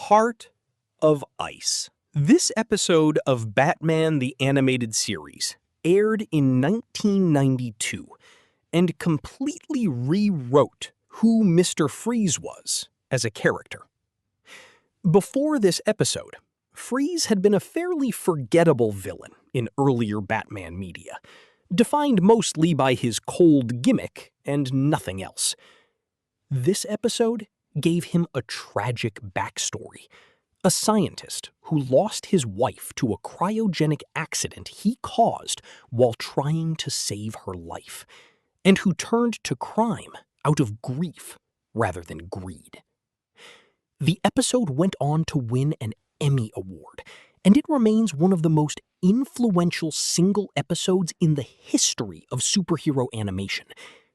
Heart of Ice. This episode of Batman the Animated Series aired in 1992 and completely rewrote who Mr. Freeze was as a character. Before this episode, Freeze had been a fairly forgettable villain in earlier Batman media, defined mostly by his cold gimmick and nothing else. This episode gave him a tragic backstory. A scientist who lost his wife to a cryogenic accident he caused while trying to save her life, and who turned to crime out of grief rather than greed. The episode went on to win an Emmy Award, and it remains one of the most influential single episodes in the history of superhero animation,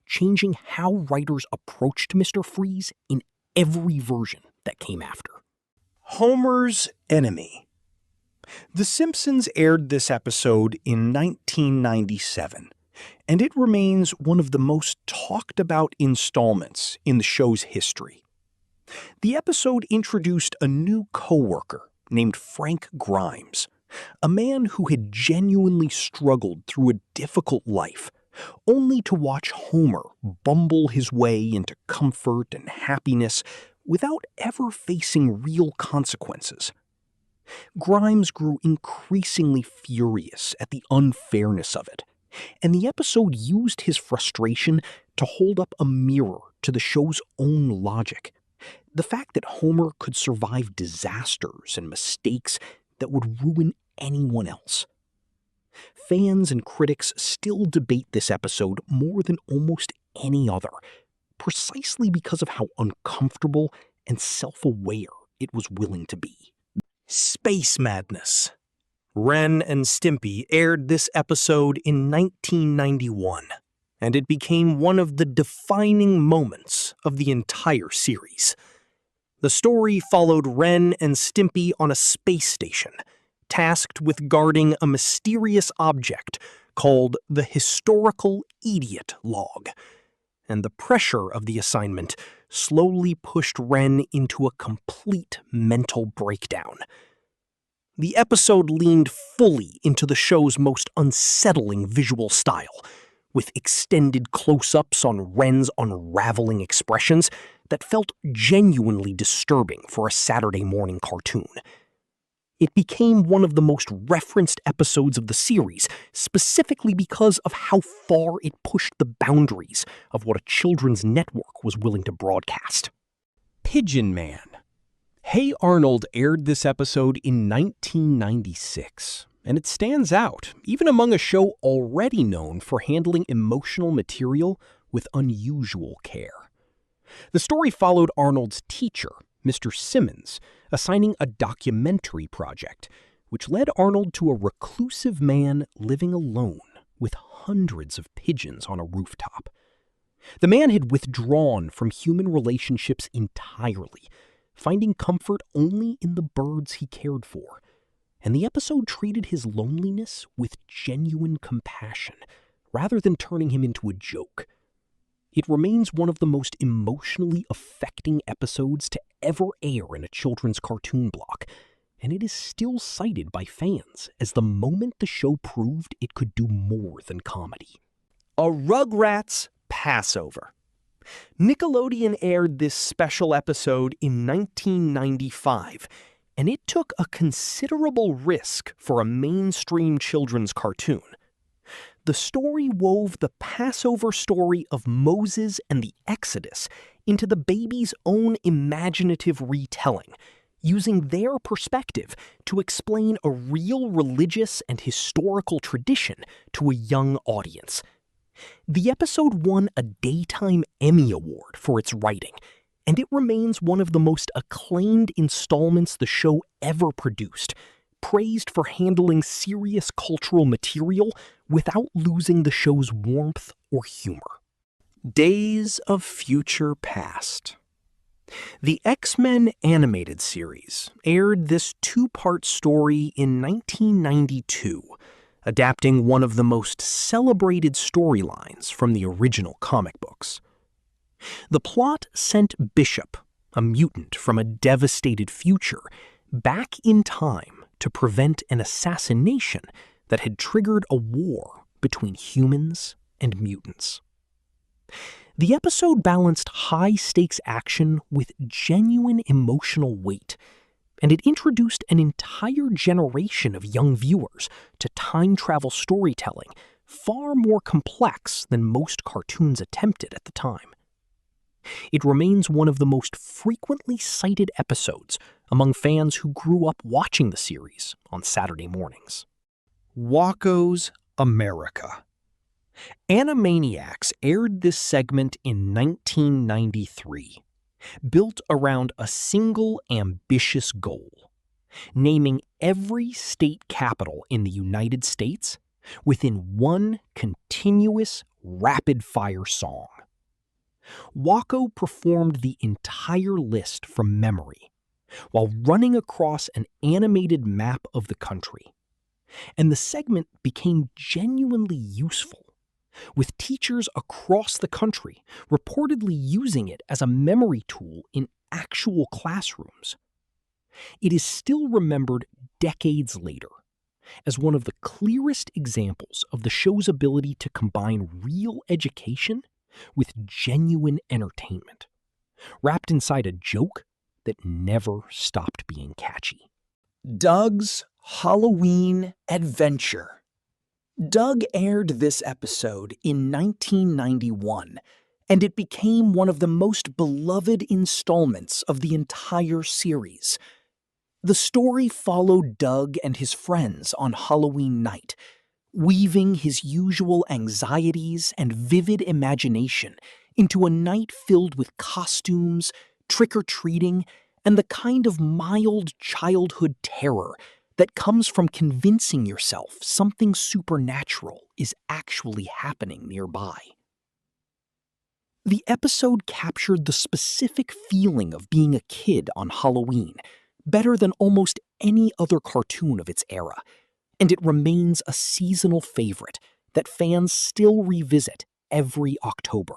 changing how writers approached Mr. Freeze in every version that came after. Homer's Enemy. The Simpsons aired this episode in 1997, and it remains one of the most talked about installments in the show's history. The episode introduced a new coworker named Frank Grimes, a man who had genuinely struggled through a difficult life, only to watch Homer bumble his way into comfort and happiness without ever facing real consequences. Grimes grew increasingly furious at the unfairness of it, and the episode used his frustration to hold up a mirror to the show's own logic. The fact that Homer could survive disasters and mistakes that would ruin anyone else. Fans and critics still debate this episode more than almost any other, precisely because of how uncomfortable and self-aware it was willing to be. Space Madness. Ren and Stimpy aired this episode in 1991, and it became one of the defining moments of the entire series. The story followed Ren and Stimpy on a space station, tasked with guarding a mysterious object called the Historical Idiot Log, and the pressure of the assignment slowly pushed Ren into a complete mental breakdown. The episode leaned fully into the show's most unsettling visual style, with extended close-ups on Ren's unraveling expressions that felt genuinely disturbing for a Saturday morning cartoon. It became one of the most referenced episodes of the series, specifically because of how far it pushed the boundaries of what a children's network was willing to broadcast. Pigeon Man. Hey Arnold aired this episode in 1996, and it stands out, even among a show already known for handling emotional material with unusual care. The story followed Arnold's teacher, Mr. Simmons, assigning a documentary project, which led Arnold to a reclusive man living alone with hundreds of pigeons on a rooftop. The man had withdrawn from human relationships entirely, finding comfort only in the birds he cared for, and the episode treated his loneliness with genuine compassion, rather than turning him into a joke. It remains one of the most emotionally affecting episodes to ever air in a children's cartoon block, and it is still cited by fans as the moment the show proved it could do more than comedy. A Rugrats Passover. Nickelodeon aired this special episode in 1995, and it took a considerable risk for a mainstream children's cartoon. The story wove the Passover story of Moses and the Exodus into the baby's own imaginative retelling, using their perspective to explain a real religious and historical tradition to a young audience. The episode won a Daytime Emmy Award for its writing, and it remains one of the most acclaimed installments the show ever produced, praised for handling serious cultural material without losing the show's warmth or humor. Days of Future Past. The X-Men animated series aired this two-part story in 1992, adapting one of the most celebrated storylines from the original comic books. The plot sent Bishop, a mutant from a devastated future, back in time to prevent an assassination that had triggered a war between humans and mutants. The episode balanced high-stakes action with genuine emotional weight, and it introduced an entire generation of young viewers to time travel storytelling far more complex than most cartoons attempted at the time. It remains one of the most frequently cited episodes among fans who grew up watching the series on Saturday mornings. Wakko's America. Animaniacs aired this segment in 1993, built around a single ambitious goal: naming every state capital in the United States within one continuous, rapid-fire song. Wakko performed the entire list from memory while running across an animated map of the country, and the segment became genuinely useful, with teachers across the country reportedly using it as a memory tool in actual classrooms. It is still remembered decades later as one of the clearest examples of the show's ability to combine real education with genuine entertainment, wrapped inside a joke that never stopped being catchy. Doug's Halloween Adventure. Doug aired this episode in 1991, and it became one of the most beloved installments of the entire series. The story followed Doug and his friends on Halloween night, weaving his usual anxieties and vivid imagination into a night filled with costumes, trick-or-treating, and the kind of mild childhood terror that comes from convincing yourself something supernatural is actually happening nearby. The episode captured the specific feeling of being a kid on Halloween better than almost any other cartoon of its era, and it remains a seasonal favorite that fans still revisit every October.